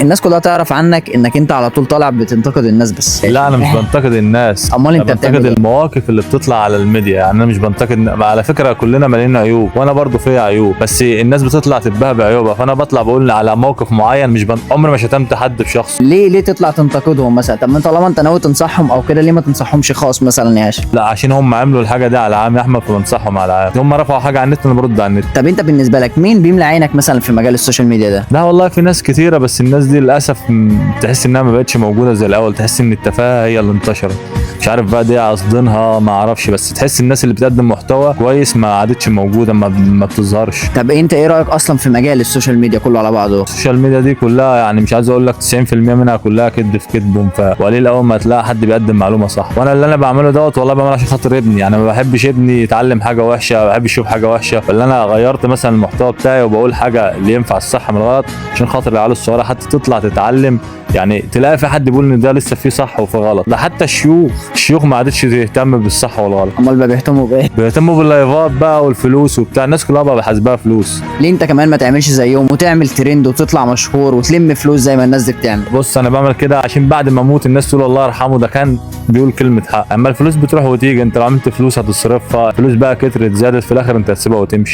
الناس كلها تعرف عنك انك انت على طول طالع بتنتقد الناس بس. لا انا مش بنتقد الناس، امال انت انا بتعمل بنتقد ايه؟ المواقف اللي بتطلع على الميديا. يعني انا مش بنتقد، على فكره كلنا مالين عيوب وانا برضو فيا عيوب، بس الناس بتطلع تتباهى بعيوبها، فانا بطلع بقول على موقف معين. مش عمري ما شتمت حد بشخص. ليه تطلع تنتقدهم مثلا؟ طب ما طالما انت ناوي تنصحهم او كده، ليه ما تنصحهمش خاص مثلا يا هاشم؟ لا عشان هم عملوا الحاجه دي على عام يا احمد، فبنصحهم على عام. هم رفعوا حاجه على النت انا برد على النت. طب انت بالنسبه لك مين بيملى عينك مثلا في مجال السوشيال ميديا ده؟ لا والله في ناس كتيره، بس الناس دي للاسف تحس انها ما بقتش موجوده زي الاول. تحس ان التفاهه هي اللي انتشرت. مش عارف بقى دي قصدينها، ما اعرفش، بس تحس الناس اللي بتقدم محتوى كويس ما عادتش موجوده، ما بتظهرش. طب انت ايه رايك اصلا في مجال السوشيال ميديا كله على بعضه؟ السوشيال ميديا دي كلها يعني مش عايز اقول لك 90% منها كلها كذب في كذب، وقليل اول ما تلاقي حد بيقدم معلومه صح. وانا اللي انا بعمله دوت والله بعمله عشان خاطر ابني. يعني ما بحبش ابني يتعلم حاجه وحشه، ما بحبش يشوف حاجه وحشه. فاللي انا غيرت مثلا المحتوى بتاعي وبقول حاجه اللي ينفع الصح من الغلط، عشان خاطر العيال الصغيره حتى تطلع تتعلم. يعني تلاقي في حد بيقول ان ده لسه فيه صح وفي غلط. ده حتى الشيوخ ما عادتش تهتم بالصح والغلط، امال بقى بيهتموا بايه؟ بيهتموا باللايفات بقى والفلوس وبتاع. الناس كلها بقى بحاسبها فلوس. ليه انت كمان ما تعملش زيهم وتعمل ترند وتطلع مشهور وتلم فلوس زي ما الناس دي بتعمل؟ بص انا بعمل كده عشان بعد ما اموت الناس تقول الله يرحمه ده كان بيقول كلمه حق. اما الفلوس بتروح وتيجي، انت لو عملت فلوس هتصرفها، فلوس بقى كترت زادت في الاخر انت هتسيبها وتمشي.